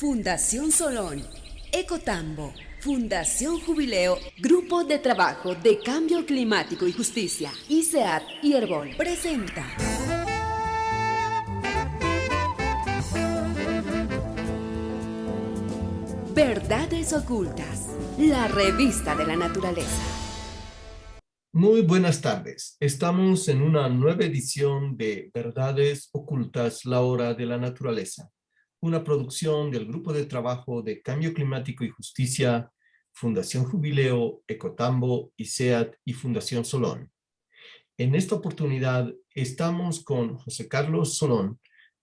Fundación Solón, Ecotambo, Fundación Jubileo, Grupo de Trabajo de Cambio Climático y Justicia, ICEAT y Herbol presenta Verdades Ocultas, la revista de la naturaleza. Muy buenas tardes. Estamos en una nueva edición de Verdades Ocultas, la hora de la naturaleza, una producción del Grupo de Trabajo de Cambio Climático y Justicia, Fundación Jubileo, Ecotambo, ICEAT y Fundación Solón. En esta oportunidad estamos con José Carlos Solón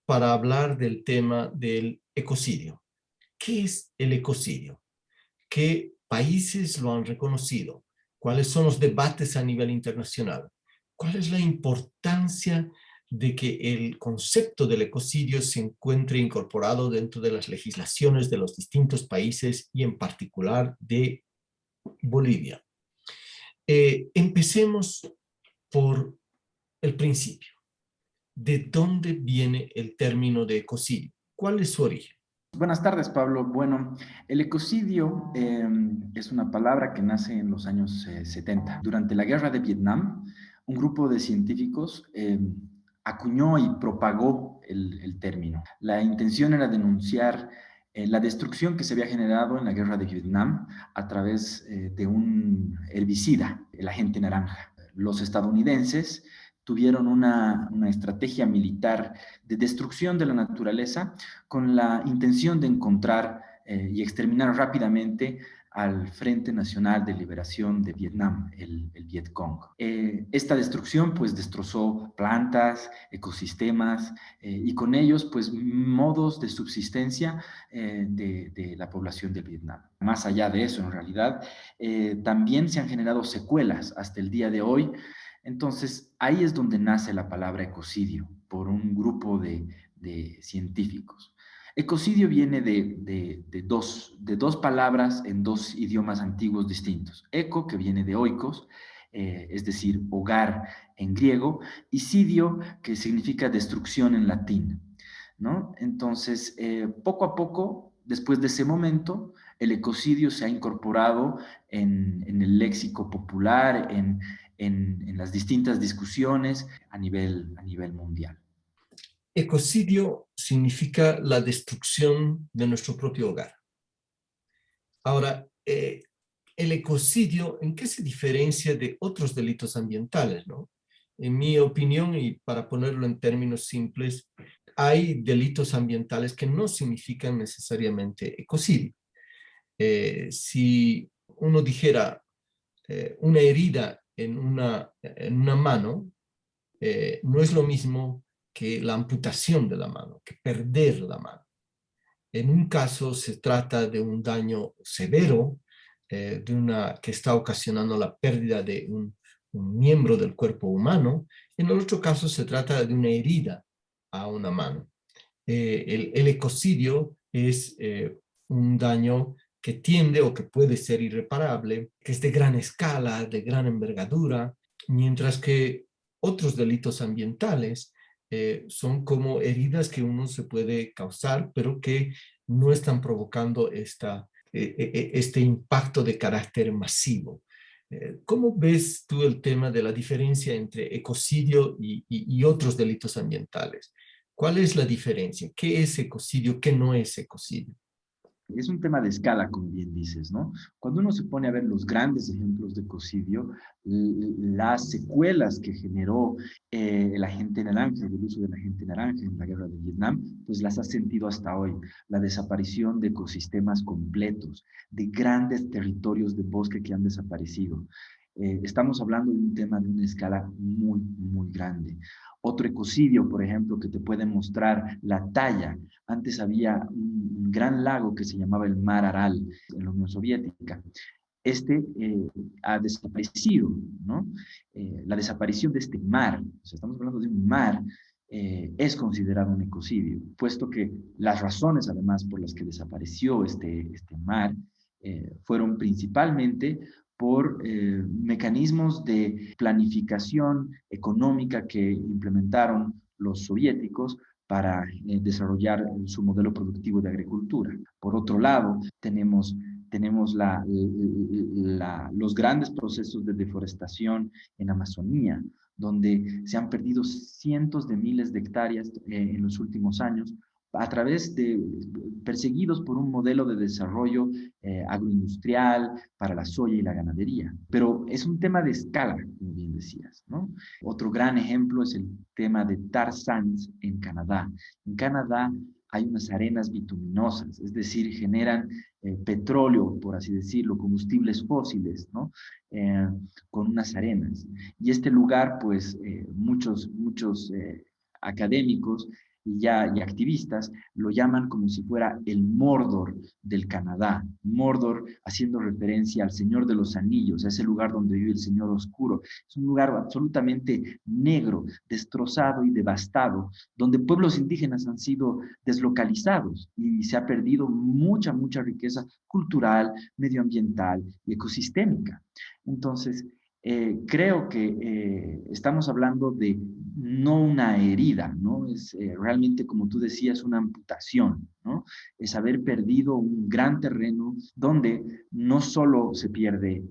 para hablar del tema del ecocidio. ¿Qué es el ecocidio? ¿Qué países lo han reconocido? ¿Cuáles son los debates a nivel internacional? ¿Cuál es la importancia de que el concepto del ecocidio se encuentre incorporado dentro de las legislaciones de los distintos países y en particular de Bolivia? Empecemos por el principio. ¿De dónde viene el término de ecocidio? ¿Cuál es su origen? Buenas tardes, Pablo. Bueno, el ecocidio es una palabra que nace en los años 70. Durante la guerra de Vietnam, un grupo de científicos acuñó y propagó el término. La intención era denunciar la destrucción que se había generado en la guerra de Vietnam a través de un herbicida, el agente naranja. Los estadounidenses tuvieron una estrategia militar de destrucción de la naturaleza con la intención de encontrar y exterminar rápidamente al Frente Nacional de Liberación de Vietnam, el Vietcong. Esta destrucción pues destrozó plantas, ecosistemas y con ellos pues modos de subsistencia de la población de Vietnam. Más allá de eso, en realidad, también se han generado secuelas hasta el día de hoy. Entonces, ahí es donde nace la palabra ecocidio, por un grupo de científicos. Ecocidio viene de dos palabras en dos idiomas antiguos distintos. Eco, que viene de oikos, es decir, hogar en griego, y sidio, que significa destrucción en latín, ¿no? Entonces, poco a poco, después de ese momento, el ecocidio se ha incorporado en el léxico popular, en las distintas discusiones a nivel mundial. Ecocidio significa la destrucción de nuestro propio hogar. Ahora, el ecocidio, ¿en qué se diferencia de otros delitos ambientales, no? En mi opinión, y para ponerlo en términos simples, hay delitos ambientales que no significan necesariamente ecocidio. Si uno dijera una herida en una mano, no es lo mismo que la amputación de la mano, que perder la mano. En un caso se trata de un daño severo, que está ocasionando la pérdida de un miembro del cuerpo humano. En el otro caso se trata de una herida a una mano. El ecocidio es un daño que tiende o que puede ser irreparable, que es de gran escala, de gran envergadura, mientras que otros delitos ambientales son como heridas que uno se puede causar, pero que no están provocando este impacto de carácter masivo. ¿Cómo ves tú el tema de la diferencia entre ecocidio y otros delitos ambientales? ¿Cuál es la diferencia? ¿Qué es ecocidio? ¿Qué no es ecocidio? Es un tema de escala, como bien dices, ¿no? Cuando uno se pone a ver los grandes ejemplos de ecocidio, las secuelas que generó el agente naranja, el uso del agente naranja en la guerra de Vietnam, pues las ha sentido hasta hoy. La desaparición de ecosistemas completos, de grandes territorios de bosque que han desaparecido. Estamos hablando de un tema de una escala muy, muy grande. Otro ecocidio, por ejemplo, que te puede mostrar la talla. Antes había un gran lago que se llamaba el Mar Aral en la Unión Soviética. Este ha desaparecido, ¿no? La desaparición de este mar, o sea, estamos hablando de un mar, es considerado un ecocidio, puesto que las razones, además, por las que desapareció este mar fueron principalmente por mecanismos de planificación económica que implementaron los soviéticos para desarrollar su modelo productivo de agricultura. Por otro lado, tenemos los grandes procesos de deforestación en Amazonía, donde se han perdido cientos de miles de hectáreas en los últimos años a través de perseguidos por un modelo de desarrollo agroindustrial para la soya y la ganadería. Pero es un tema de escala, como bien decías, ¿no? Otro gran ejemplo es el tema de tar sands en Canadá. En Canadá hay unas arenas bituminosas, es decir, generan petróleo, por así decirlo, combustibles fósiles, ¿no? Con unas arenas. Y este lugar, pues, muchos académicos y activistas lo llaman como si fuera el Mordor del Canadá. Mordor haciendo referencia al Señor de los Anillos, a ese lugar donde vive el Señor Oscuro. Es un lugar absolutamente negro, destrozado y devastado, donde pueblos indígenas han sido deslocalizados y se ha perdido mucha riqueza cultural, medioambiental y ecosistémica. Entonces, creo que estamos hablando de no una herida, ¿no? Es realmente, como tú decías, una amputación, ¿no? Es haber perdido un gran terreno donde no solo se pierde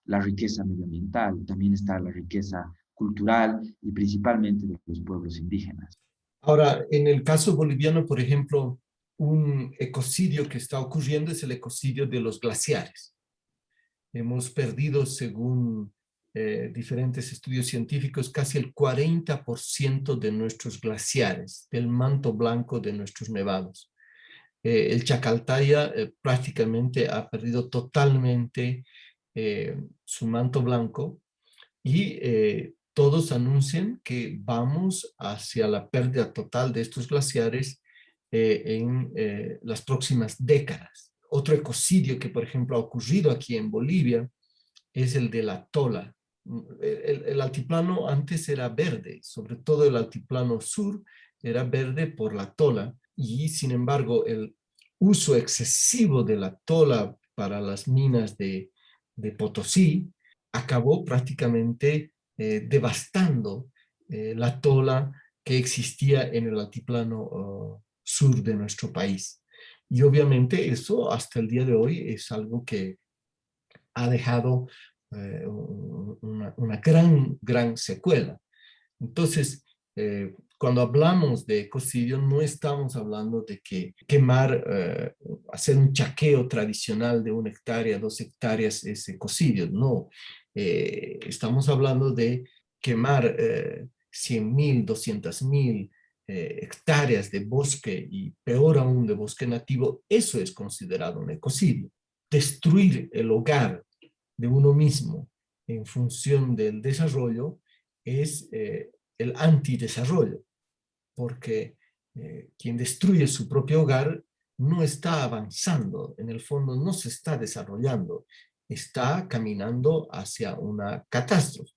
la riqueza medioambiental, también está la riqueza cultural y principalmente de los pueblos indígenas. Ahora, en el caso boliviano, por ejemplo, un ecocidio que está ocurriendo es el ecocidio de los glaciares. Hemos perdido, según diferentes estudios científicos, casi el 40% de nuestros glaciares, del manto blanco de nuestros nevados. El Chacaltaya prácticamente ha perdido totalmente su manto blanco y todos anuncian que vamos hacia la pérdida total de estos glaciares en las próximas décadas. Otro ecocidio que, por ejemplo, ha ocurrido aquí en Bolivia es el de la tola. El altiplano antes era verde, sobre todo el altiplano sur era verde por la tola, y sin embargo el uso excesivo de la tola para las minas de Potosí acabó prácticamente devastando la tola que existía en el altiplano sur de nuestro país. Y obviamente eso hasta el día de hoy es algo que ha dejado una gran secuela. Entonces, cuando hablamos de ecocidio, no estamos hablando de que quemar, hacer un chaqueo tradicional de 1 hectárea, 2 hectáreas es ecocidio. No, estamos hablando de quemar 100.000, 200.000 hectáreas de bosque y peor aún de bosque nativo. Eso es considerado un ecocidio. Destruir el hogar de uno mismo en función del desarrollo es el antidesarrollo, porque quien destruye su propio hogar no está avanzando, en el fondo no se está desarrollando, está caminando hacia una catástrofe.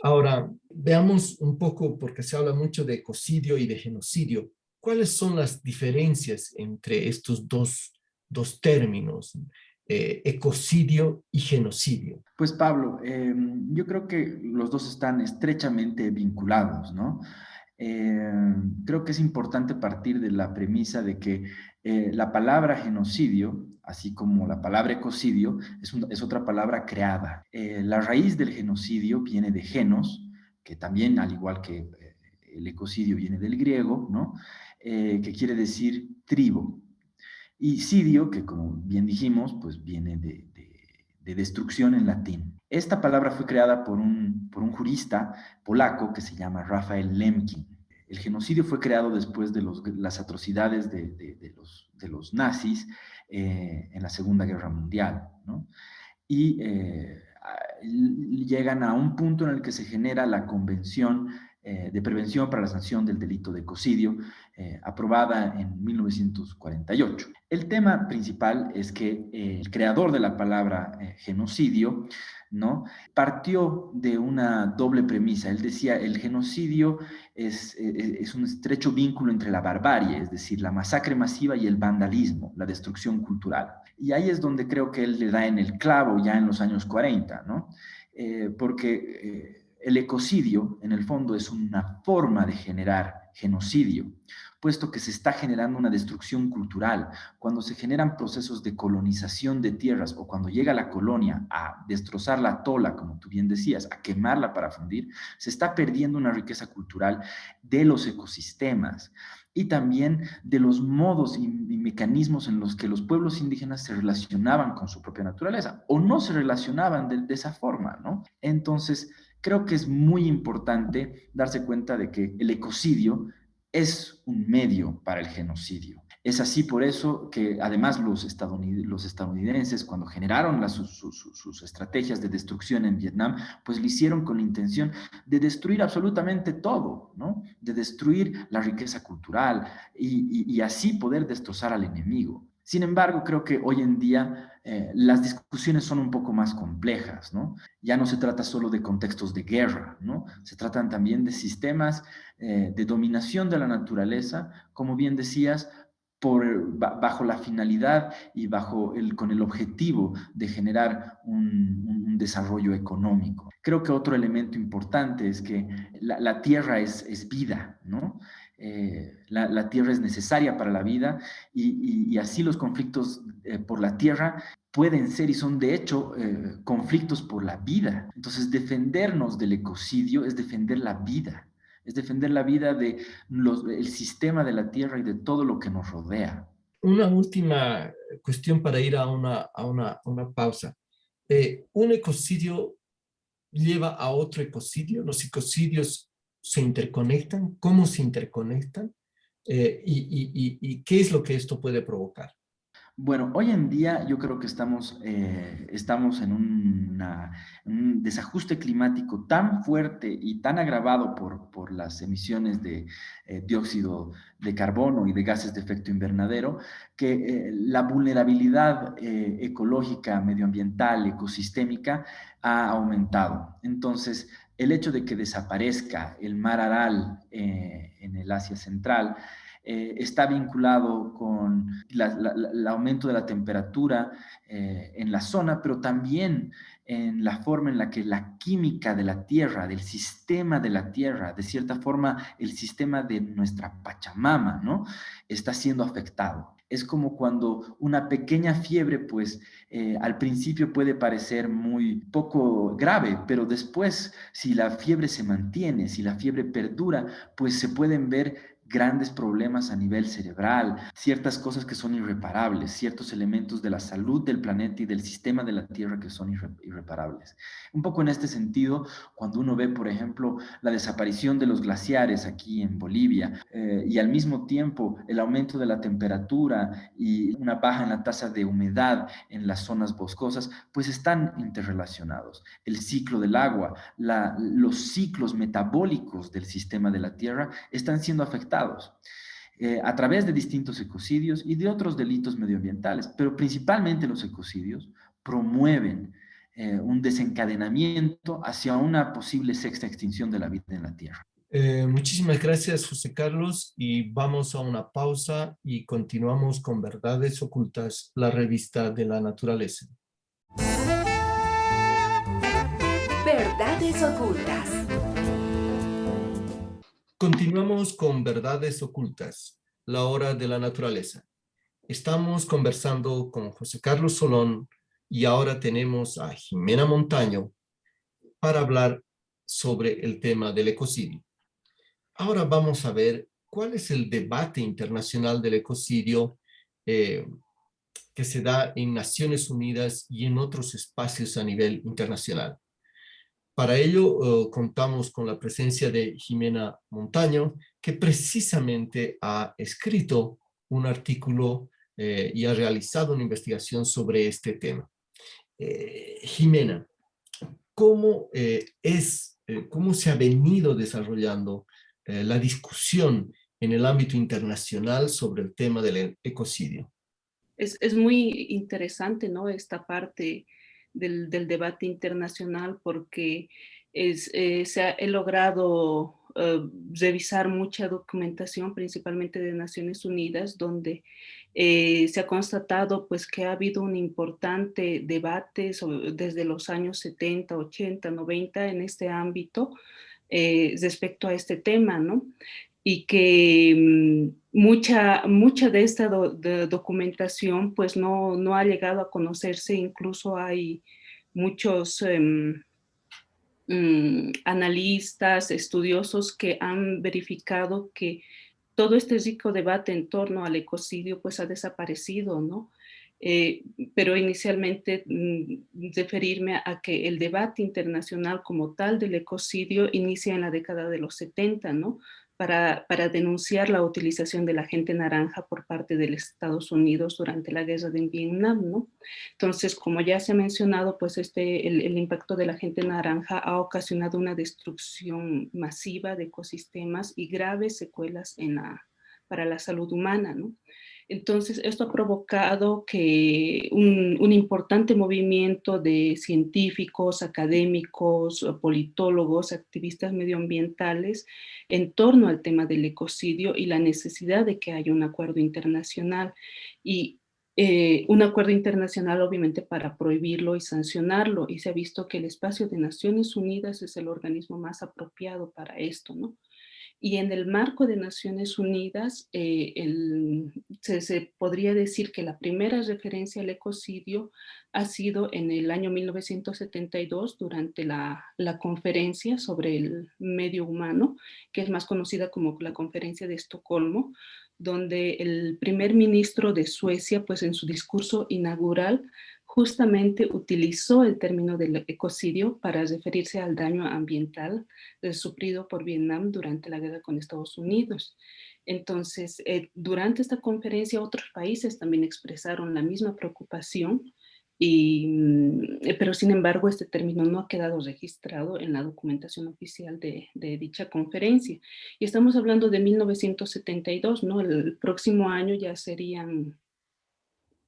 Ahora, veamos un poco, porque se habla mucho de ecocidio y de genocidio, ¿cuáles son las diferencias entre estos dos términos? Ecocidio y genocidio. Pues Pablo, yo creo que los dos están estrechamente vinculados, ¿no? Creo que es importante partir de la premisa de que la palabra genocidio, así como la palabra ecocidio, es otra palabra creada. La raíz del genocidio viene de genos, que también, al igual que el ecocidio, viene del griego, ¿no? Que quiere decir tribu. Y sidio, que como bien dijimos, pues viene de destrucción en latín. Esta palabra fue creada por un jurista polaco que se llama Raphael Lemkin. El genocidio fue creado después de las atrocidades de los nazis en la Segunda Guerra Mundial, ¿no? Y llegan a un punto en el que se genera la Convención de Prevención para la Sanción del Delito de Ecocidio, aprobada en 1948. El tema principal es que el creador de la palabra genocidio, ¿no?, partió de una doble premisa. Él decía, el genocidio es un estrecho vínculo entre la barbarie, es decir, la masacre masiva, y el vandalismo, la destrucción cultural. Y ahí es donde creo que él le da en el clavo ya en los años 40, ¿no? Porque el ecocidio, en el fondo, es una forma de generar genocidio, puesto que se está generando una destrucción cultural. Cuando se generan procesos de colonización de tierras o cuando llega la colonia a destrozar la tola, como tú bien decías, a quemarla para fundir, se está perdiendo una riqueza cultural de los ecosistemas y también de los modos y mecanismos en los que los pueblos indígenas se relacionaban con su propia naturaleza o no se relacionaban de esa forma, ¿no? Entonces, creo que es muy importante darse cuenta de que el ecocidio es un medio para el genocidio. Es así por eso que además los estadounidenses, cuando generaron sus estrategias de destrucción en Vietnam, pues lo hicieron con la intención de destruir absolutamente todo, ¿no? De destruir la riqueza cultural y así poder destrozar al enemigo. Sin embargo, creo que hoy en día las discusiones son un poco más complejas, ¿no? Ya no se trata solo de contextos de guerra, ¿no? Se tratan también de sistemas de dominación de la naturaleza, como bien decías, bajo la finalidad y con el objetivo de generar un desarrollo económico. Creo que otro elemento importante es que la tierra es vida, ¿no? La tierra es necesaria para la vida y así los conflictos por la tierra pueden ser y son de hecho conflictos por la vida. Entonces, defendernos del ecocidio es defender la vida. Es defender la vida del sistema de la Tierra y de todo lo que nos rodea. Una última cuestión para ir a una pausa. ¿Un ecocidio lleva a otro ecocidio? ¿Los ecocidios se interconectan? ¿Cómo se interconectan? ¿Y qué es lo que esto puede provocar? Bueno, hoy en día yo creo que estamos en un desajuste climático tan fuerte y tan agravado por las emisiones de dióxido de carbono y de gases de efecto invernadero, que la vulnerabilidad ecológica, medioambiental, ecosistémica ha aumentado. Entonces, el hecho de que desaparezca el mar Aral en el Asia Central, está vinculado con el aumento de la temperatura en la zona, pero también en la forma en la que la química de la Tierra, del sistema de la Tierra, de cierta forma el sistema de nuestra Pachamama, ¿no? Está siendo afectado. Es como cuando una pequeña fiebre, pues al principio puede parecer muy poco grave, pero después, si la fiebre se mantiene, si la fiebre perdura, pues se pueden ver grandes problemas a nivel cerebral, ciertas cosas que son irreparables, ciertos elementos de la salud del planeta y del sistema de la Tierra que son irreparables. Un poco en este sentido, cuando uno ve, por ejemplo, la desaparición de los glaciares aquí en Bolivia y al mismo tiempo el aumento de la temperatura y una baja en la tasa de humedad en las zonas boscosas, pues están interrelacionados. El ciclo del agua, los ciclos metabólicos del sistema de la Tierra están siendo afectados a través de distintos ecocidios y de otros delitos medioambientales, pero principalmente los ecocidios promueven un desencadenamiento hacia una posible sexta extinción de la vida en la Tierra. Muchísimas gracias, José Carlos, y vamos a una pausa y continuamos con Verdades Ocultas, la revista de la naturaleza. Verdades ocultas. Continuamos con Verdades Ocultas, la hora de la naturaleza. Estamos conversando con José Carlos Solón y ahora tenemos a Jimena Montaño para hablar sobre el tema del ecocidio. Ahora vamos a ver cuál es el debate internacional del ecocidio que se da en Naciones Unidas y en otros espacios a nivel internacional. Para ello, contamos con la presencia de Jimena Montaño, que precisamente ha escrito un artículo y ha realizado una investigación sobre este tema. Jimena, ¿cómo se ha venido desarrollando la discusión en el ámbito internacional sobre el tema del ecocidio? Es muy interesante, ¿no? Esta parte del debate internacional porque he logrado revisar mucha documentación, principalmente de Naciones Unidas, donde se ha constatado pues que ha habido un importante debate desde los años 70, 80, 90 en este ámbito respecto a este tema, ¿no? y que mucha de esta de documentación pues no ha llegado a conocerse. Incluso hay muchos analistas, estudiosos que han verificado que todo este rico debate en torno al ecocidio pues ha desaparecido, ¿no? Eh, pero inicialmente referirme a que el debate internacional como tal del ecocidio inicia en la década de los 70, ¿no? Para denunciar la utilización del agente naranja por parte de los Estados Unidos durante la guerra de Vietnam, ¿no? Entonces, como ya se ha mencionado, pues el impacto del agente naranja ha ocasionado una destrucción masiva de ecosistemas y graves secuelas para la salud humana, ¿no? Entonces, esto ha provocado que un importante movimiento de científicos, académicos, politólogos, activistas medioambientales en torno al tema del ecocidio y la necesidad de que haya un acuerdo internacional. Y un acuerdo internacional obviamente para prohibirlo y sancionarlo, y se ha visto que el espacio de Naciones Unidas es el organismo más apropiado para esto, ¿no? Y en el marco de Naciones Unidas, se podría decir que la primera referencia al ecocidio ha sido en el año 1972 durante la conferencia sobre el medio humano, que es más conocida como la Conferencia de Estocolmo, donde el primer ministro de Suecia, pues en su discurso inaugural, justamente utilizó el término del ecocidio para referirse al daño ambiental sufrido por Vietnam durante la guerra con Estados Unidos. Entonces, durante esta conferencia, otros países también expresaron la misma preocupación, pero sin embargo, este término no ha quedado registrado en la documentación oficial de dicha conferencia. Y estamos hablando de 1972, ¿no? El próximo año ya serían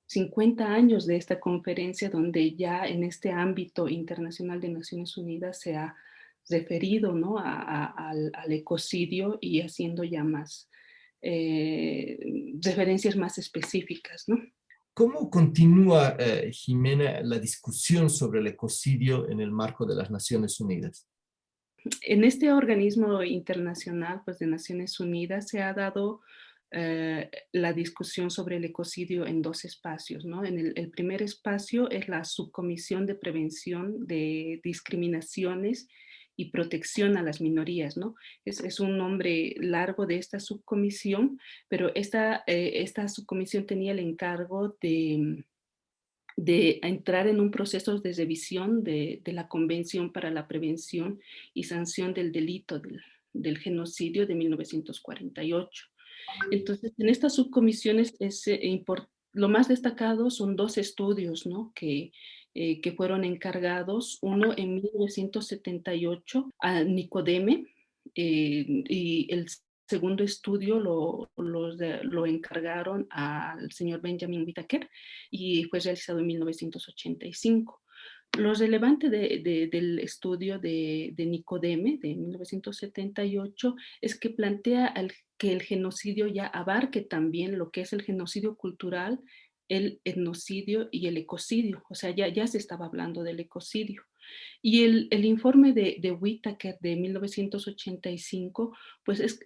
50 años de esta conferencia, donde ya en este ámbito internacional de Naciones Unidas se ha referido, ¿no? Al ecocidio y haciendo ya más referencias más específicas, ¿no? ¿Cómo continúa, Jimena, la discusión sobre el ecocidio en el marco de las Naciones Unidas? En este organismo internacional, pues de Naciones Unidas, se ha dado la discusión sobre el ecocidio en dos espacios, ¿no? En el primer espacio es la Subcomisión de Prevención de Discriminaciones y Protección a las Minorías, ¿no? Es un nombre largo de esta subcomisión, pero esta subcomisión tenía el encargo de entrar en un proceso de revisión de la Convención para la Prevención y Sanción del Delito del Genocidio de 1948. Entonces, en estas subcomisiones lo más destacado son dos estudios, ¿no? Que fueron encargados, uno en 1978 a Nicodeme, y el segundo estudio lo encargaron al señor Benjamin Whittaker y fue realizado en 1985. Lo relevante del estudio de Nicodeme de 1978 es que plantea que el genocidio ya abarque también lo que es el genocidio cultural, el etnocidio y el ecocidio. O sea, ya se estaba hablando del ecocidio. Y el informe de Whittaker de 1985, pues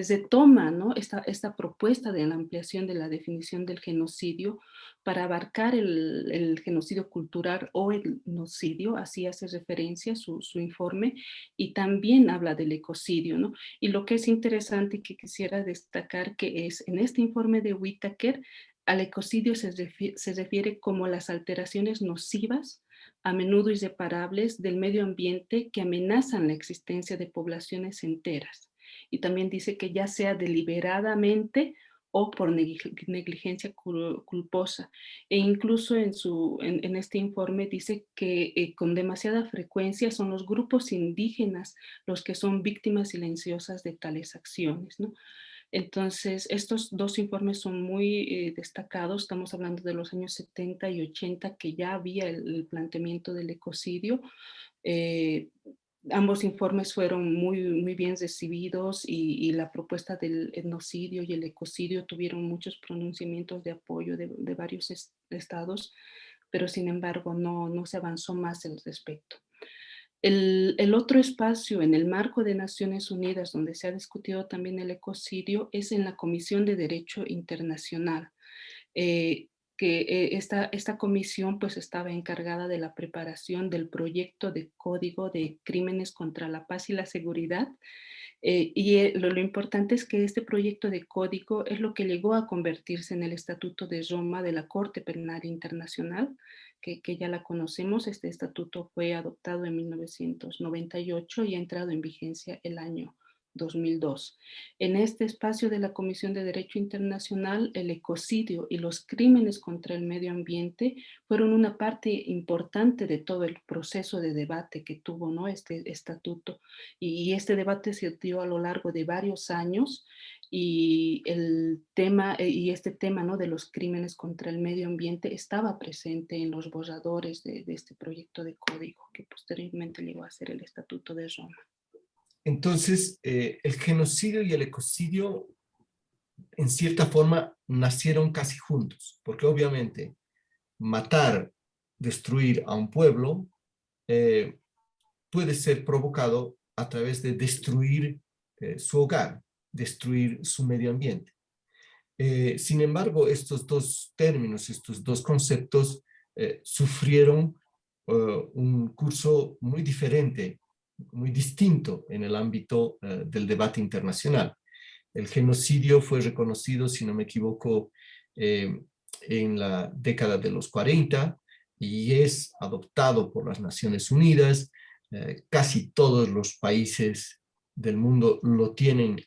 retoma, ¿no? Esta propuesta de la ampliación de la definición del genocidio para abarcar el genocidio cultural o el etnocidio, así hace referencia su informe, y también habla del ecocidio, ¿no? Y lo que es interesante y que quisiera destacar que es en este informe de Whittaker, al ecocidio se refiere como las alteraciones nocivas, a menudo irreparables, del medio ambiente que amenazan la existencia de poblaciones enteras. Y también dice que ya sea deliberadamente o por negligencia culposa. E incluso en este informe dice que con demasiada frecuencia son los grupos indígenas los que son víctimas silenciosas de tales acciones, ¿no? Entonces, estos dos informes son muy destacados. Estamos hablando de los años 70 y 80, que ya había el planteamiento del ecocidio. Eh, Ambos informes fueron muy bien recibidos y la propuesta del etnocidio y el ecocidio tuvieron muchos pronunciamientos de apoyo de varios estados, pero sin embargo no se avanzó más al respecto. El otro espacio en el marco de Naciones Unidas donde se ha discutido también el ecocidio es en la Comisión de Derecho Internacional. eh, esta comisión pues estaba encargada de la preparación del proyecto de código de crímenes contra la paz y la seguridad. Lo importante es que este proyecto de código es lo que llegó a convertirse en el Estatuto de Roma de la Corte Penal Internacional, que ya la conocemos. Este estatuto fue adoptado en 1998 y ha entrado en vigencia el año 2002. En este espacio de la Comisión de Derecho Internacional, el ecocidio y los crímenes contra el medio ambiente fueron una parte importante de todo el proceso de debate que tuvo, ¿no?, este estatuto. Y este debate se dio a lo largo de varios años y el tema, y este tema, ¿no?, de los crímenes contra el medio ambiente estaba presente en los borradores de este proyecto de código que posteriormente llegó a ser el Estatuto de Roma. Entonces, el genocidio y el ecocidio, en cierta forma, nacieron casi juntos, porque obviamente matar, destruir a un pueblo eh, puede ser provocado a través de destruir su hogar, destruir su medio ambiente. Sin embargo, estos dos términos, estos dos conceptos sufrieron un curso muy diferente, muy distinto en el ámbito del debate internacional. El genocidio fue reconocido, si no me equivoco, en la década de los 40 y es adoptado por las Naciones Unidas. Casi todos los países del mundo lo tienen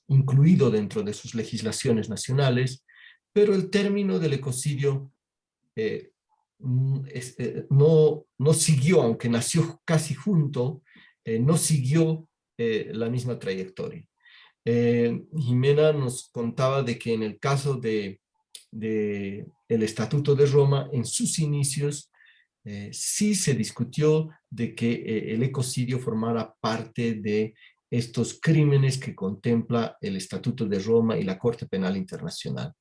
incluido dentro de sus legislaciones nacionales, pero el término del ecocidio eh, no siguió, aunque nació casi junto, no siguió la misma trayectoria. Jimena nos contaba de que en el caso de el Estatuto de Roma, en sus inicios, sí se discutió de que el ecocidio formara parte de estos crímenes que contempla el Estatuto de Roma y la Corte Penal Internacional.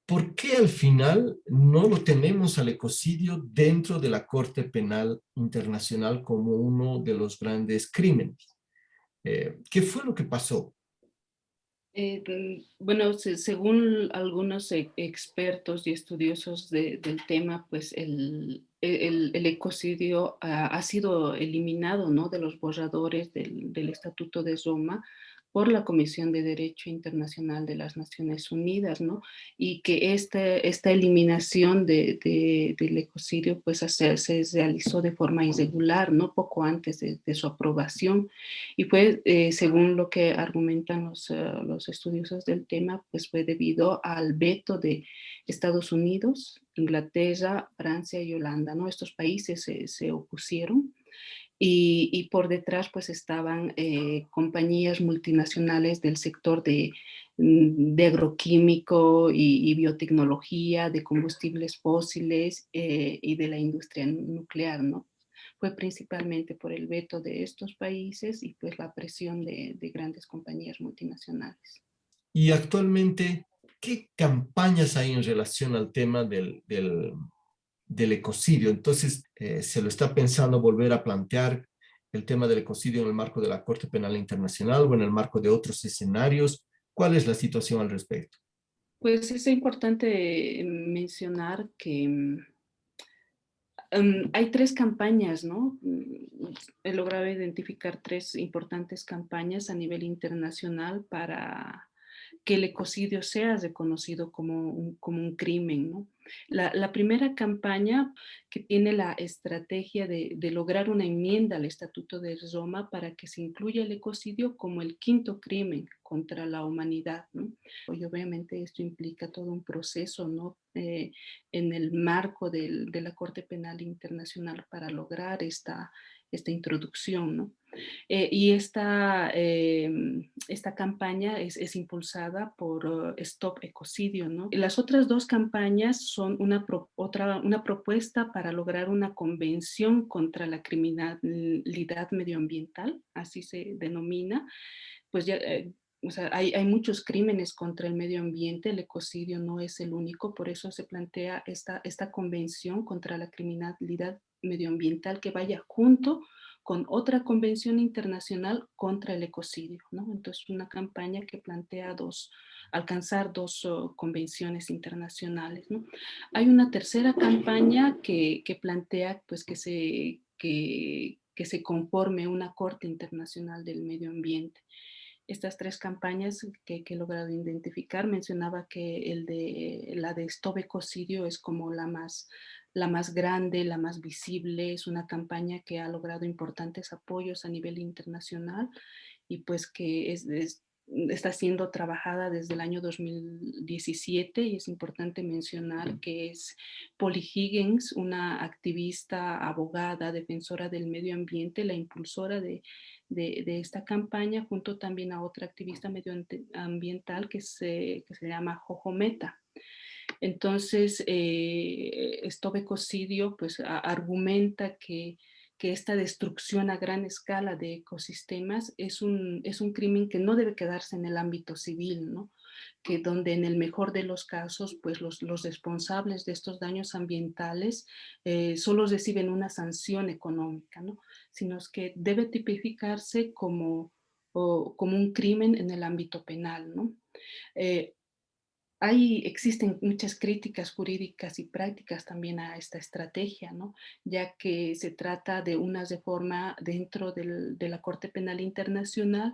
¿Por qué al final no lo tenemos al ecocidio dentro de la Corte Penal Internacional como uno de los grandes crímenes? ¿Qué fue lo que pasó? Bueno, según algunos expertos y estudiosos del tema, pues el ecocidio ha sido eliminado, ¿no?, de los borradores del Estatuto de Roma por la Comisión de Derecho Internacional de las Naciones Unidas, ¿no? Y que esta eliminación del ecocidio pues se realizó de forma irregular, ¿no?, poco antes de su aprobación. Y fue, según lo que argumentan los estudiosos del tema, pues fue debido al veto de Estados Unidos, Inglaterra, Francia y Holanda, ¿no? Estos países se opusieron y por detrás pues estaban compañías multinacionales del sector de agroquímico y biotecnología, de combustibles fósiles y de la industria nuclear, ¿no? Fue principalmente por el veto de estos países y pues la presión de grandes compañías multinacionales. Y actualmente, ¿qué campañas hay en relación al tema del ecocidio? Entonces, ¿se lo está pensando volver a plantear el tema del ecocidio en el marco de la Corte Penal Internacional o en el marco de otros escenarios? ¿Cuál es la situación al respecto? Pues es importante mencionar que hay tres campañas, ¿no? He logrado identificar tres importantes campañas a nivel internacional para que el ecocidio sea reconocido como un crimen, ¿no? La primera campaña que tiene la estrategia de lograr una enmienda al Estatuto de Roma para que se incluya el ecocidio como el quinto crimen contra la humanidad, ¿no? Y obviamente esto implica todo un proceso, ¿no? En el marco de la Corte Penal Internacional para lograr esta introducción, ¿no? Esta campaña es impulsada por Stop Ecocidio, ¿no? Las otras dos campañas son una propuesta para lograr una convención contra la criminalidad medioambiental, así se denomina. Pues ya, o sea, hay muchos crímenes contra el medio ambiente, el ecocidio no es el único, por eso se plantea esta convención contra la criminalidad medioambiental que vaya junto con otra convención internacional contra el ecocidio, ¿no? Entonces, una campaña que plantea alcanzar dos convenciones internacionales, ¿no? Hay una tercera campaña que plantea pues, que se conforme una Corte Internacional del Medio Ambiente. Estas tres campañas que he logrado identificar, mencionaba que la de Stop Ecocidio es como la más grande, la más visible, es una campaña que ha logrado importantes apoyos a nivel internacional y pues que está siendo trabajada desde el año 2017 y es importante mencionar que es Polly Higgins, una activista, abogada, defensora del medio ambiente, la impulsora de esta campaña, junto también a otra activista medioambiental que se llama Jojo Meta. Entonces, Stop Ecocidio pues, argumenta que esta destrucción a gran escala de ecosistemas es un crimen que no debe quedarse en el ámbito civil, ¿no? Que donde en el mejor de los casos, pues los responsables de estos daños ambientales solo reciben una sanción económica, ¿no? Sino que debe tipificarse como un crimen en el ámbito penal, ¿no? Existen muchas críticas jurídicas y prácticas también a esta estrategia, ¿no? Ya que se trata de una reforma dentro de la Corte Penal Internacional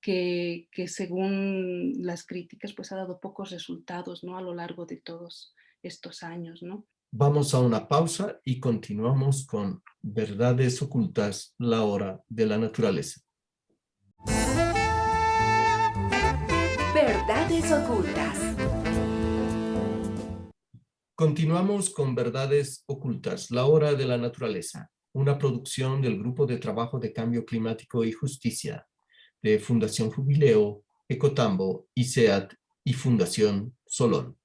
que según las críticas pues ha dado pocos resultados, ¿no? A lo largo de todos estos años, ¿no? Vamos a una pausa y continuamos con Verdades Ocultas, la hora de la naturaleza. Verdades ocultas. Continuamos con Verdades Ocultas, la hora de la naturaleza, una producción del Grupo de Trabajo de Cambio Climático y Justicia, de Fundación Jubileo, Ecotambo, ICEAT y Fundación Solón.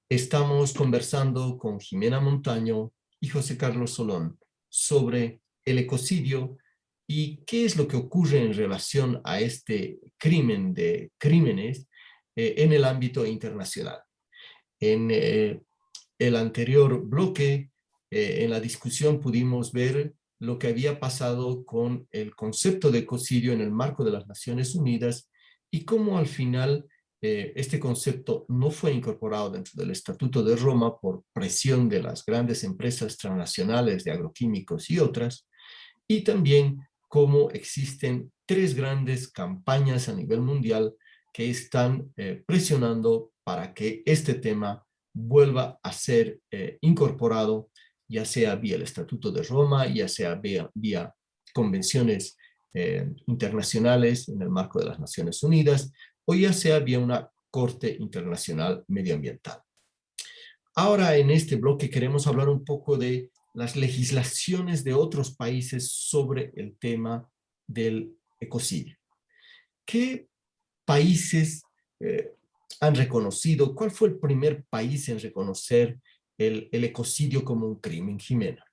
Estamos conversando con Jimena Montaño y José Carlos Solón sobre el ecocidio y qué es lo que ocurre en relación a este crimen de crímenes en el ámbito internacional. En el anterior bloque, en la discusión pudimos ver lo que había pasado con el concepto de ecocidio en el marco de las Naciones Unidas y cómo al final este concepto no fue incorporado dentro del Estatuto de Roma por presión de las grandes empresas transnacionales de agroquímicos y otras, y también cómo existen tres grandes campañas a nivel mundial que están presionando para que este tema vuelva a ser incorporado, ya sea vía el Estatuto de Roma, ya sea vía convenciones internacionales en el marco de las Naciones Unidas, o ya sea vía una Corte Internacional Medioambiental. Ahora en este bloque queremos hablar un poco de las legislaciones de otros países sobre el tema del ecocidio. ¿Qué países han reconocido? ¿Cuál fue el primer país en reconocer el ecocidio como un crimen, Jimena?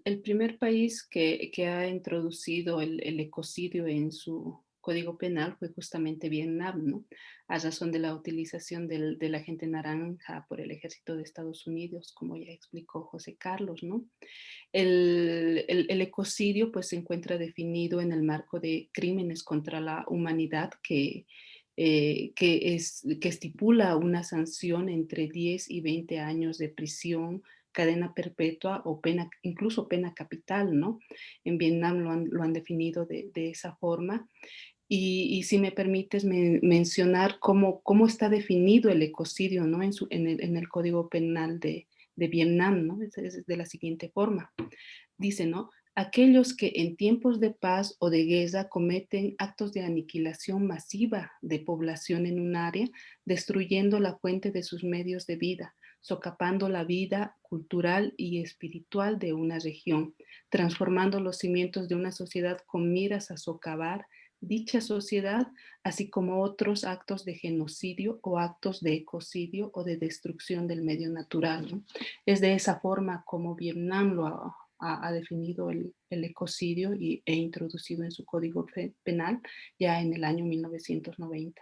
El primer país que ha introducido el ecocidio en su código penal fue justamente Vietnam, ¿no? A razón de la utilización del agente naranja por el ejército de Estados Unidos, como ya explicó José Carlos, ¿no? El ecocidio pues se encuentra definido en el marco de crímenes contra la humanidad que estipula una sanción entre 10 y 20 años de prisión, cadena perpetua o pena, incluso pena capital, ¿no? En Vietnam lo han definido de esa forma. Y si me permites mencionar cómo está definido el ecocidio, ¿no? En el Código Penal de Vietnam, ¿no? Es de la siguiente forma. Dice, ¿no? Aquellos que en tiempos de paz o de guerra cometen actos de aniquilación masiva de población en un área, destruyendo la fuente de sus medios de vida, socapando la vida cultural y espiritual de una región, transformando los cimientos de una sociedad con miras a socavar dicha sociedad, así como otros actos de genocidio o actos de ecocidio o de destrucción del medio natural, ¿no? Es de esa forma como Vietnam lo ha definido el ecocidio e introducido en su código penal ya en el año 1990.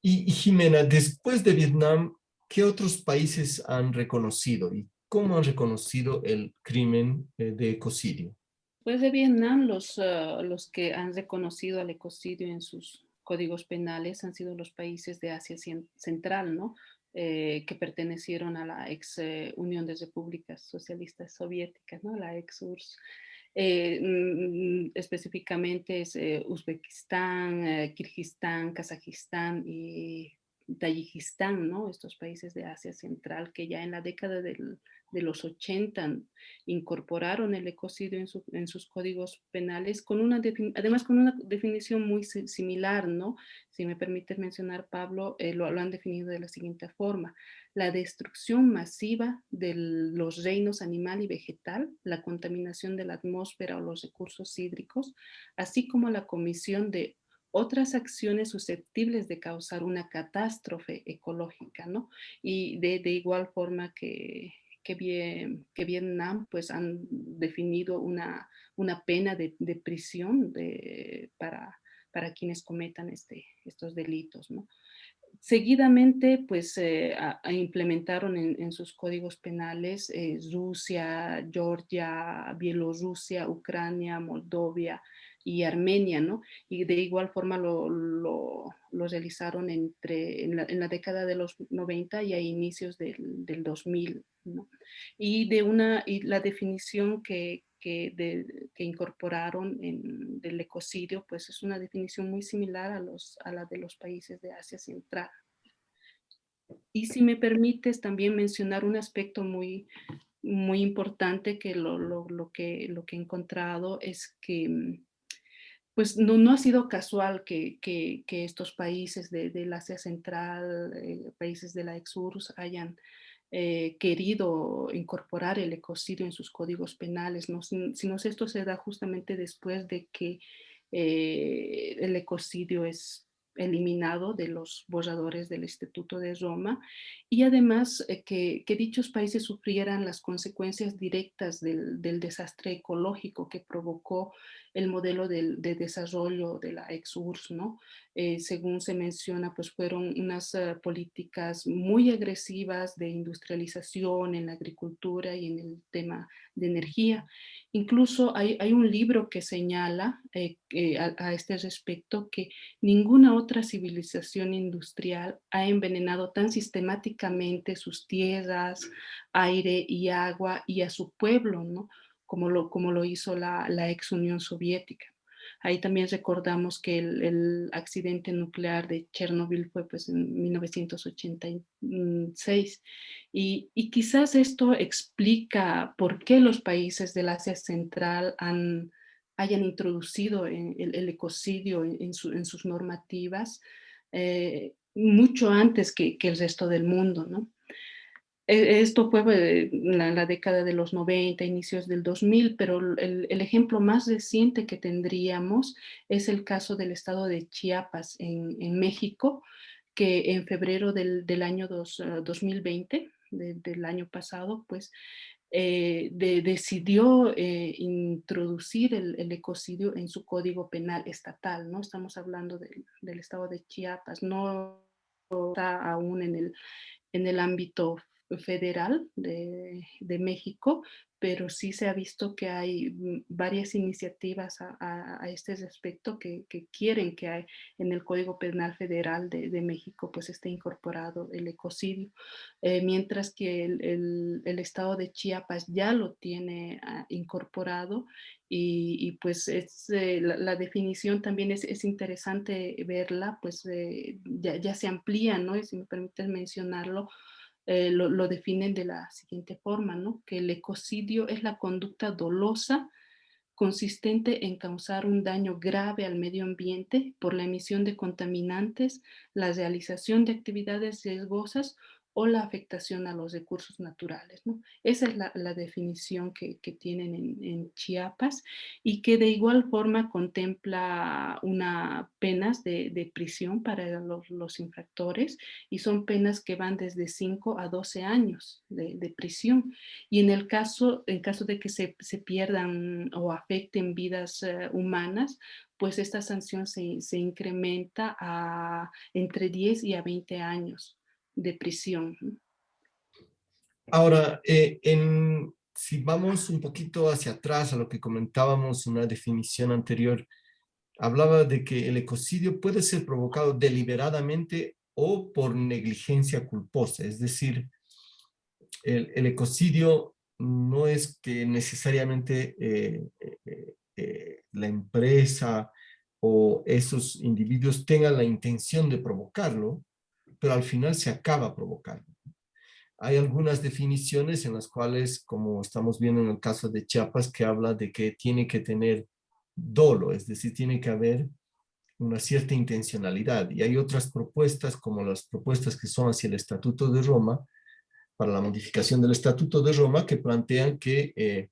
Y Jimena, después de Vietnam, ¿qué otros países han reconocido? ¿Y ¿Cómo han reconocido el crimen de ecocidio? Pues de Vietnam, los que han reconocido al ecocidio en sus códigos penales han sido los países de Asia Central, ¿no? Que pertenecieron a la ex Unión de Repúblicas Socialistas Soviéticas, ¿no? La ex URSS. Específicamente es Uzbekistán, Kirguistán, Kazajistán y Tayikistán, ¿no? Estos países de Asia Central que ya en la década de los 80 incorporaron el ecocidio en sus códigos penales, además con una definición muy similar, ¿no? Si me permites mencionar, Pablo, lo han definido de la siguiente forma: la destrucción masiva de los reinos animal y vegetal, la contaminación de la atmósfera o los recursos hídricos, así como la comisión de otras acciones susceptibles de causar una catástrofe ecológica, ¿no? Y de igual forma que Vietnam, pues han definido una pena de prisión para quienes cometan estos delitos, ¿no? Seguidamente, pues implementaron en sus códigos penales Rusia, Georgia, Bielorrusia, Ucrania, Moldovia y Armenia, ¿no? Y de igual forma lo realizaron en la década de los 90 y a inicios del 2000, ¿no? Y la definición que incorporaron del ecocidio, pues es una definición muy similar a la de los países de Asia Central. Y si me permites también mencionar un aspecto muy importante que lo que he encontrado es que pues no ha sido casual que estos países del Asia Central, países de la ex-URSS, hayan querido incorporar el ecocidio en sus códigos penales, ¿no? Sino esto se da justamente después de que el ecocidio es eliminado de los borradores del Estatuto de Roma y además que dichos países sufrieran las consecuencias directas del desastre ecológico que provocó el modelo de desarrollo de la ex-URSS, ¿no? Según se menciona, pues fueron unas políticas muy agresivas de industrialización en la agricultura y en el tema de energía. Incluso hay un libro que señala a este respecto que ninguna otra civilización industrial ha envenenado tan sistemáticamente sus tierras, aire y agua y a su pueblo, ¿no? Como lo hizo la ex Unión Soviética. Ahí también recordamos que el accidente nuclear de Chernobyl fue pues en 1986 y quizás esto explica por qué los países del Asia Central hayan introducido el ecocidio en sus normativas mucho antes que el resto del mundo, ¿no? Esto fue en la década de los 90, inicios del 2000, pero el ejemplo más reciente que tendríamos es el caso del estado de Chiapas en México, que en febrero del año 2020, del año pasado, pues decidió introducir el ecocidio en su código penal estatal, ¿no? Estamos hablando del estado de Chiapas, no está aún en el ámbito federal de México, pero sí se ha visto que hay varias iniciativas a este respecto que quieren que hay en el Código Penal Federal de México pues esté incorporado el ecocidio, mientras que el estado de Chiapas ya lo tiene incorporado y pues la definición también es interesante verla, pues ya se amplía, ¿no? Y si me permites mencionarlo, lo definen de la siguiente forma, ¿no? Que el ecocidio es la conducta dolosa consistente en causar un daño grave al medio ambiente por la emisión de contaminantes, la realización de actividades riesgosas o la afectación a los recursos naturales, ¿no? Esa es la definición que tienen en Chiapas y que de igual forma contempla una penas de prisión para los infractores y son penas que van desde 5 a 12 años de prisión. Y en caso de que se pierdan o afecten vidas humanas, pues esta sanción se incrementa a entre 10 y a 20 años de prisión. Ahora, si vamos un poquito hacia atrás a lo que comentábamos, una definición anterior, hablaba de que el ecocidio puede ser provocado deliberadamente o por negligencia culposa. Es decir, el ecocidio no es que necesariamente la empresa o esos individuos tengan la intención de provocarlo, pero al final se acaba provocando. Hay algunas definiciones en las cuales, como estamos viendo en el caso de Chiapas, que habla de que tiene que tener dolo, es decir, tiene que haber una cierta intencionalidad. Y hay otras propuestas, como las propuestas que son hacia el Estatuto de Roma, para la modificación del Estatuto de Roma, que plantean que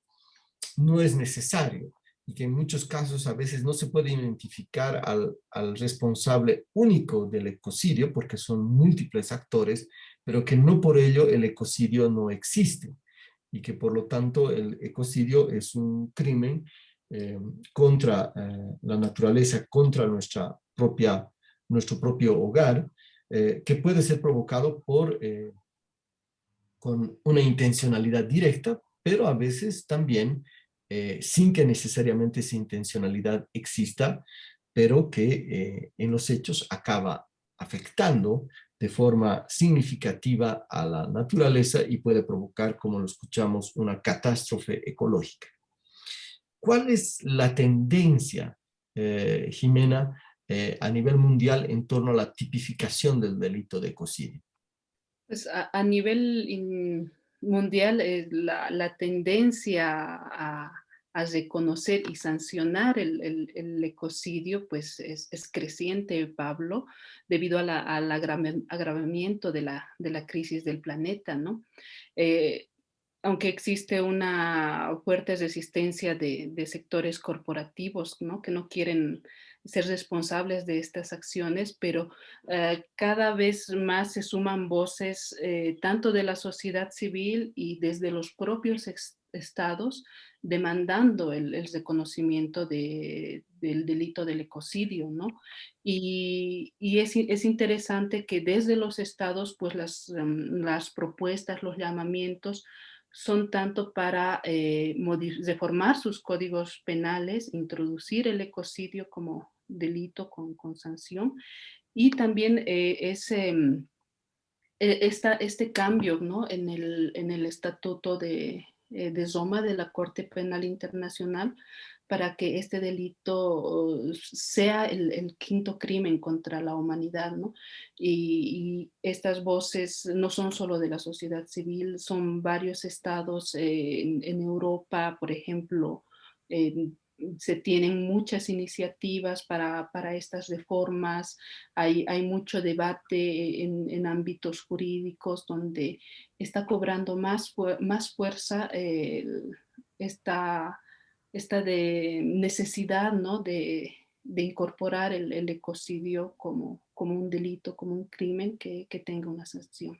no es necesario y que en muchos casos a veces no se puede identificar al responsable único del ecocidio, porque son múltiples actores, pero que no por ello el ecocidio no existe y que por lo tanto el ecocidio es un crimen contra la naturaleza, contra nuestro propio hogar, que puede ser provocado con una intencionalidad directa, pero a veces también sin que necesariamente esa intencionalidad exista, pero que en los hechos acaba afectando de forma significativa a la naturaleza y puede provocar, como lo escuchamos, una catástrofe ecológica. ¿Cuál es la tendencia, Jimena, a nivel mundial en torno a la tipificación del delito de ecocidio? Pues a nivel mundial, la tendencia a reconocer y sancionar el ecocidio pues es creciente, Pablo, debido al agravamiento de la crisis del planeta, ¿no? Eh, Aunque existe una fuerte resistencia de sectores corporativos, ¿no? Que no quieren ser responsables de estas acciones, pero cada vez más se suman voces tanto de la sociedad civil y desde los propios estados demandando el reconocimiento del delito del ecocidio, ¿no? Y es interesante que desde los estados, pues las propuestas, los llamamientos, son tanto para reformar sus códigos penales, introducir el ecocidio como delito con sanción, y también este cambio, ¿no? En el estatuto de Roma de la Corte Penal Internacional para que este delito sea el quinto crimen contra la humanidad, ¿no? Y estas voces no son solo de la sociedad civil, son varios estados en Europa, por ejemplo, se tienen muchas iniciativas para estas reformas, hay mucho debate en ámbitos jurídicos donde está cobrando más fuerza esta de necesidad, ¿no? De incorporar el ecocidio como un delito, como un crimen que tenga una sanción.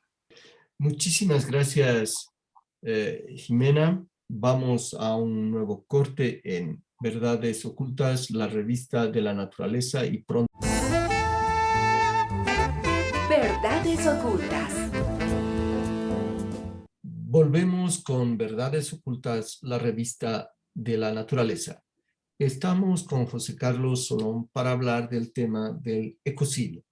Muchísimas gracias, Jimena. Vamos a un nuevo corte en Verdades Ocultas, la revista de la naturaleza, y pronto. Verdades ocultas. Volvemos con Verdades Ocultas, la revista de la naturaleza. Estamos con José Carlos Solón para hablar del tema del ecocidio.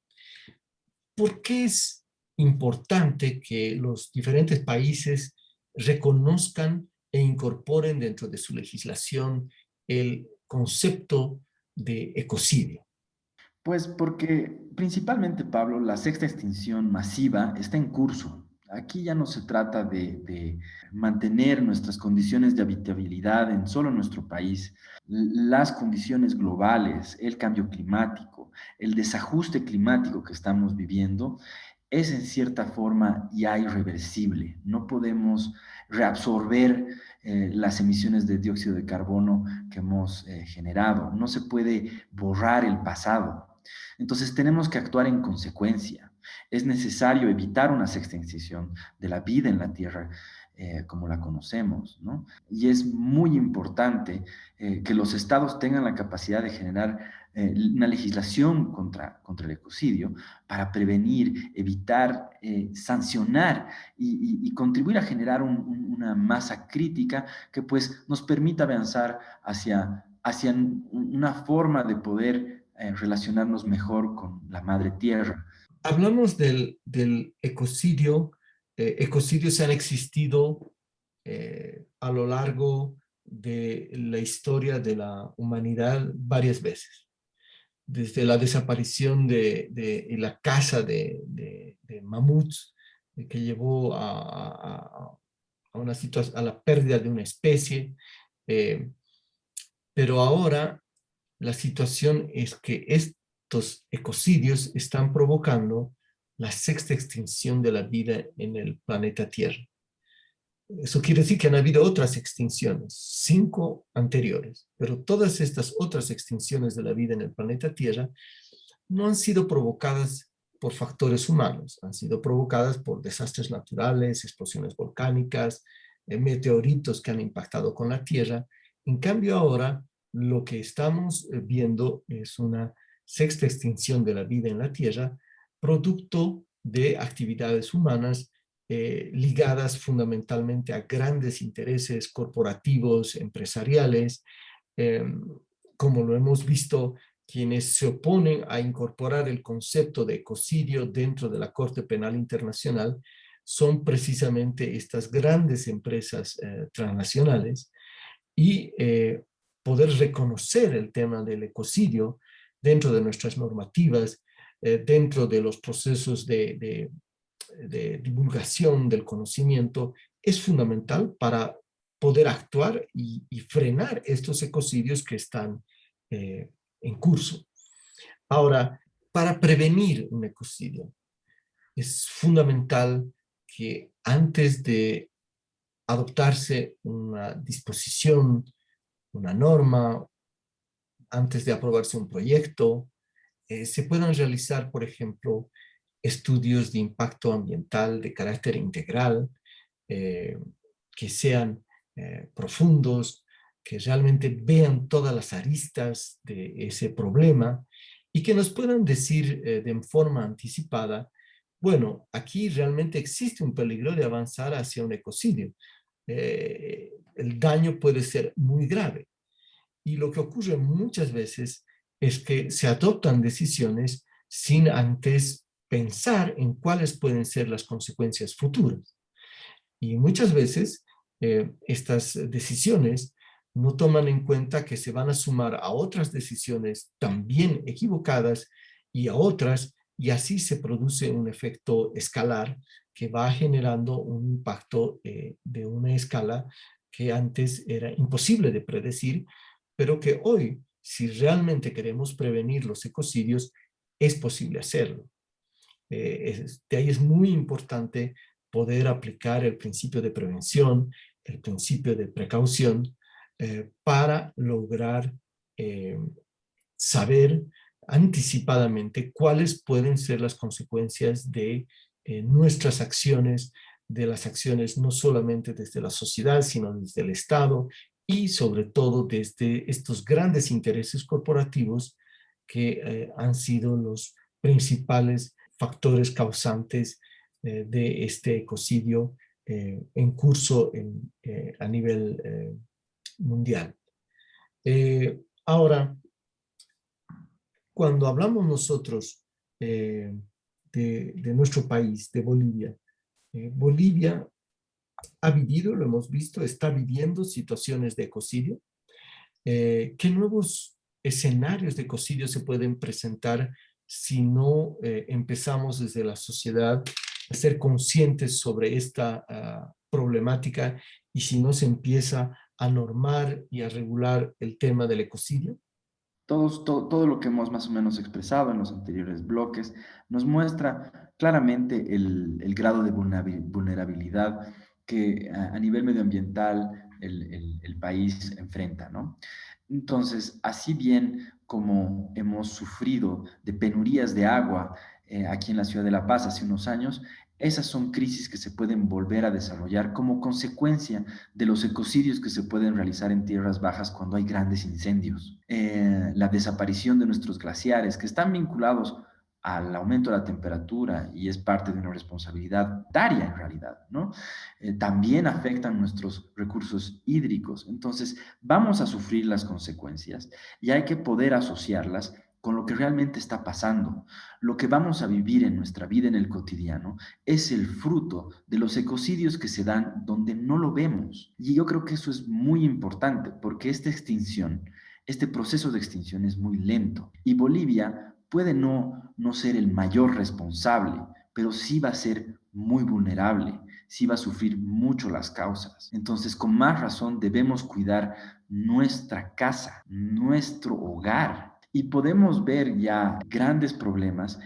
¿Por qué es importante que los diferentes países reconozcan e incorporen dentro de su legislación el concepto de ecocidio? Pues porque principalmente, Pablo, la sexta extinción masiva está en curso. Aquí ya no se trata de mantener nuestras condiciones de habitabilidad en solo nuestro país. Las condiciones globales, el cambio climático, el desajuste climático que estamos viviendo es en cierta forma ya irreversible. No podemos reabsorber las emisiones de dióxido de carbono que hemos generado. No se puede borrar el pasado. Entonces tenemos que actuar en consecuencia. Es necesario evitar una sexta extinción de la vida en la Tierra como la conocemos, ¿no? Y es muy importante que los estados tengan la capacidad de generar una legislación contra el ecocidio para prevenir, evitar, sancionar y contribuir a generar una masa crítica que pues nos permita avanzar hacia una forma de poder relacionarnos mejor con la madre tierra. Hablamos del ecocidio. Ecocidios han existido a lo largo de la historia de la humanidad varias veces. Desde la desaparición y la caza de mamuts, que llevó a la pérdida de una especie. Pero ahora la situación es que estos ecocidios están provocando la sexta extinción de la vida en el planeta Tierra. Eso quiere decir que han habido otras extinciones, 5 anteriores, pero todas estas otras extinciones de la vida en el planeta Tierra no han sido provocadas por factores humanos, han sido provocadas por desastres naturales, explosiones volcánicas, meteoritos que han impactado con la Tierra. En cambio ahora lo que estamos viendo es una sexta extinción de la vida en la Tierra, producto de actividades humanas ligadas fundamentalmente a grandes intereses corporativos, empresariales, como lo hemos visto. Quienes se oponen a incorporar el concepto de ecocidio dentro de la Corte Penal Internacional son precisamente estas grandes empresas transnacionales, y poder reconocer el tema del ecocidio dentro de nuestras normativas, dentro de los procesos de divulgación del conocimiento, es fundamental para poder actuar y frenar estos ecocidios que están en curso. Ahora, para prevenir un ecocidio, es fundamental que antes de adoptarse una disposición, una norma, antes de aprobarse un proyecto, se puedan realizar, por ejemplo, estudios de impacto ambiental de carácter integral, que sean profundos, que realmente vean todas las aristas de ese problema y que nos puedan decir de forma anticipada, bueno, aquí realmente existe un peligro de avanzar hacia un ecocidio. El daño puede ser muy grave. Y lo que ocurre muchas veces es que se adoptan decisiones sin antes pensar en cuáles pueden ser las consecuencias futuras. Y muchas veces estas decisiones no toman en cuenta que se van a sumar a otras decisiones también equivocadas y a otras, y así se produce un efecto escalar que va generando un impacto de una escala que antes era imposible de predecir, pero que hoy, si realmente queremos prevenir los ecocidios, es posible hacerlo. De ahí es muy importante poder aplicar el principio de prevención, el principio de precaución, para lograr saber anticipadamente cuáles pueden ser las consecuencias de nuestras acciones, de las acciones no solamente desde la sociedad, sino desde el Estado y sobre todo desde estos grandes intereses corporativos que han sido los principales factores causantes de este ecocidio en curso a nivel mundial. Ahora, cuando hablamos nosotros de nuestro país, de Bolivia, Bolivia ha vivido, lo hemos visto, está viviendo situaciones de ecocidio. ¿Qué nuevos escenarios de ecocidio se pueden presentar si no empezamos desde la sociedad a ser conscientes sobre esta problemática y si no se empieza a normar y a regular el tema del ecocidio? Todo lo que hemos más o menos expresado en los anteriores bloques nos muestra claramente el grado de vulnerabilidad que a nivel medioambiental el país enfrenta, ¿no? Entonces, así bien como hemos sufrido de penurías de agua aquí en la ciudad de La Paz hace unos años, Esas son crisis que se pueden volver a desarrollar como consecuencia de los ecocidios que se pueden realizar en tierras bajas cuando hay grandes incendios. La desaparición de nuestros glaciares, que están vinculados al aumento de la temperatura y es parte de una responsabilidad diaria en realidad, ¿no? También afectan nuestros recursos hídricos. Entonces, vamos a sufrir las consecuencias y hay que poder asociarlas con lo que realmente está pasando. Lo que vamos a vivir en nuestra vida en el cotidiano es el fruto de los ecocidios que se dan donde no lo vemos. Y yo creo que eso es muy importante porque esta extinción, este proceso de extinción es muy lento. Y Bolivia puede no ser el mayor responsable, pero sí va a ser muy vulnerable, sí va a sufrir mucho las causas. Entonces, con más razón debemos cuidar nuestra casa, nuestro hogar. Y podemos ver ya grandes problemas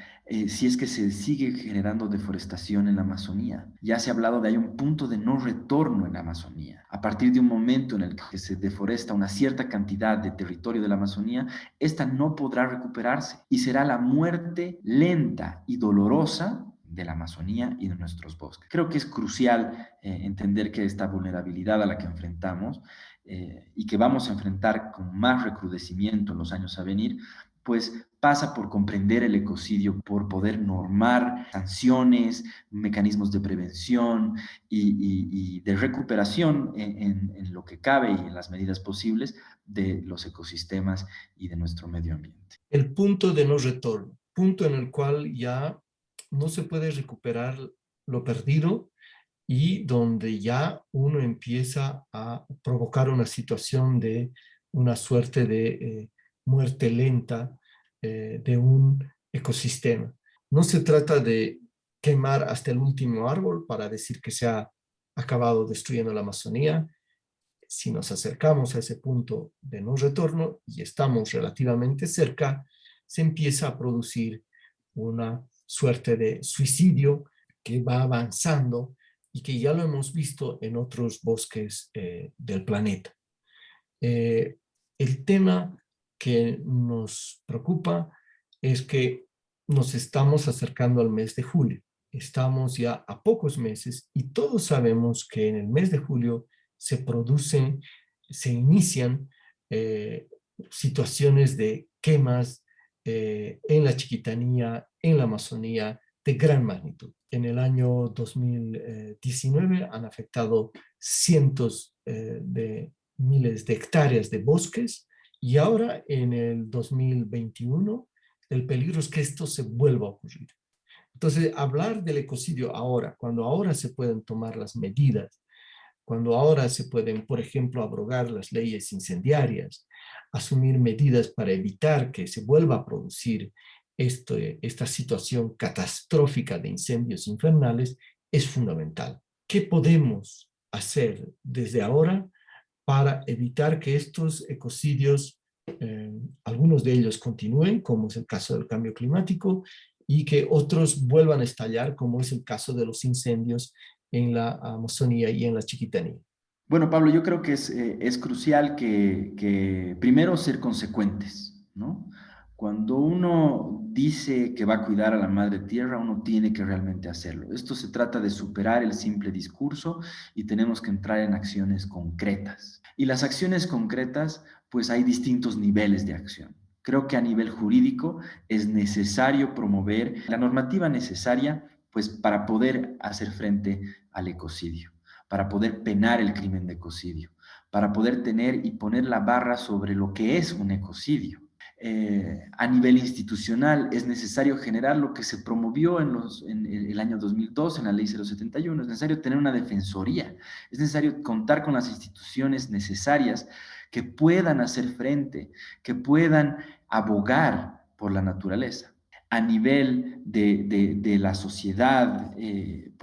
si es que se sigue generando deforestación en la Amazonía. Ya se ha hablado de hay un punto de no retorno en la Amazonía. A partir de un momento en el que se deforesta una cierta cantidad de territorio de la Amazonía, esta no podrá recuperarse y será la muerte lenta y dolorosa de la Amazonía y de nuestros bosques. Creo que es crucial entender que esta vulnerabilidad a la que enfrentamos y que vamos a enfrentar con más recrudecimiento en los años a venir, pues pasa por comprender el ecocidio, por poder normar sanciones, mecanismos de prevención y de recuperación en lo que cabe y en las medidas posibles de los ecosistemas y de nuestro medio ambiente. El punto de no retorno, punto en el cual ya no se puede recuperar lo perdido y donde ya uno empieza a provocar una situación de una suerte de muerte lenta de un ecosistema. No se trata de quemar hasta el último árbol para decir que se ha acabado destruyendo la Amazonía. Si nos acercamos a ese punto de no retorno y estamos relativamente cerca, se empieza a producir una suerte de suicidio que va avanzando y que ya lo hemos visto en otros bosques del planeta. El tema que nos preocupa es que nos estamos acercando al mes de julio. Estamos ya a pocos meses y todos sabemos que en el mes de julio se inician situaciones de quemas en la Chiquitanía, en la Amazonía, de gran magnitud. En el año 2019 han afectado cientos de miles de hectáreas de bosques y ahora en el 2021 el peligro es que esto se vuelva a ocurrir. Entonces, hablar del ecocidio ahora, cuando ahora se pueden tomar las medidas, cuando ahora se pueden, por ejemplo, abrogar las leyes incendiarias, asumir medidas para evitar que se vuelva a producir esta situación catastrófica de incendios infernales, es fundamental. ¿Qué podemos hacer desde ahora para evitar que estos ecocidios, algunos de ellos continúen, como es el caso del cambio climático, y que otros vuelvan a estallar, como es el caso de los incendios en la Amazonía y en la Chiquitanía? Bueno, Pablo, yo creo que es crucial que primero ser consecuentes, ¿no? Cuando uno dice que va a cuidar a la madre tierra, uno tiene que realmente hacerlo. Esto se trata de superar el simple discurso y tenemos que entrar en acciones concretas. Y las acciones concretas, pues hay distintos niveles de acción. Creo que a nivel jurídico es necesario promover la normativa necesaria, pues, para poder hacer frente al ecocidio, para poder penar el crimen de ecocidio, para poder tener y poner la barra sobre lo que es un ecocidio. A nivel institucional es necesario generar lo que se promovió en el año 2002 en la ley 071, es necesario tener una defensoría, es necesario contar con las instituciones necesarias que puedan hacer frente, que puedan abogar por la naturaleza. A nivel de la sociedad, en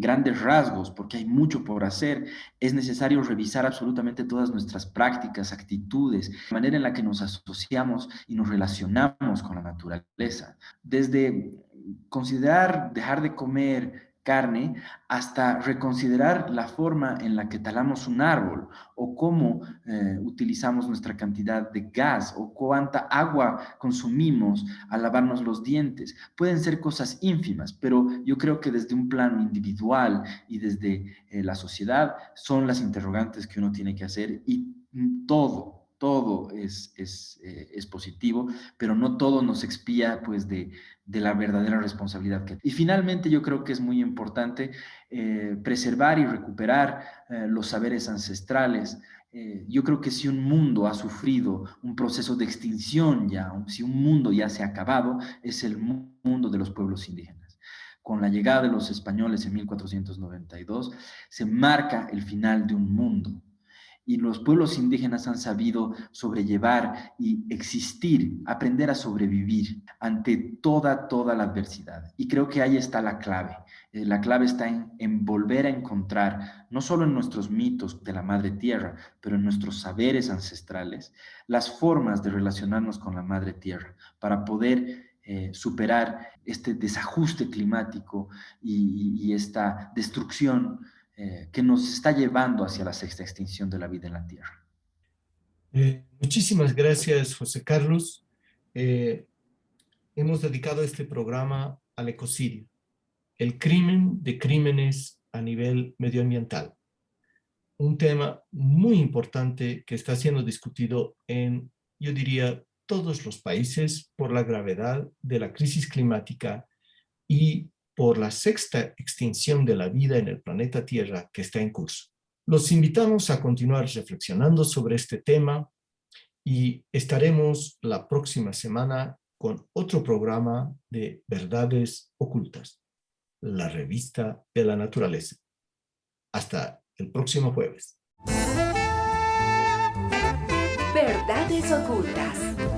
grandes rasgos, porque hay mucho por hacer, es necesario revisar absolutamente todas nuestras prácticas, actitudes, la manera en la que nos asociamos y nos relacionamos con la naturaleza. Desde considerar dejar de comer carne, hasta reconsiderar la forma en la que talamos un árbol o cómo utilizamos nuestra cantidad de gas o cuánta agua consumimos al lavarnos los dientes. Pueden ser cosas ínfimas, pero yo creo que desde un plano individual y desde la sociedad son las interrogantes que uno tiene que hacer y todo es positivo, pero no todo nos expía pues de la verdadera responsabilidad que. Y finalmente yo creo que es muy importante preservar y recuperar los saberes ancestrales. Yo creo que si un mundo ha sufrido un proceso de extinción ya, si un mundo ya se ha acabado, es el mundo de los pueblos indígenas. Con la llegada de los españoles en 1492, se marca el final de un mundo. Y los pueblos indígenas han sabido sobrellevar y existir, aprender a sobrevivir ante toda la adversidad. Y creo que ahí está la clave. La clave está en volver a encontrar, no solo en nuestros mitos de la Madre Tierra, pero en nuestros saberes ancestrales, las formas de relacionarnos con la Madre Tierra para poder superar este desajuste climático y esta destrucción que nos está llevando hacia la sexta extinción de la vida en la Tierra. Muchísimas gracias, José Carlos. Hemos dedicado este programa al ecocidio, el crimen de crímenes a nivel medioambiental. Un tema muy importante que está siendo discutido en, yo diría, todos los países por la gravedad de la crisis climática y por la sexta extinción de la vida en el planeta Tierra que está en curso. Los invitamos a continuar reflexionando sobre este tema y estaremos la próxima semana con otro programa de Verdades Ocultas, la revista de la naturaleza. Hasta el próximo jueves. Verdades Ocultas.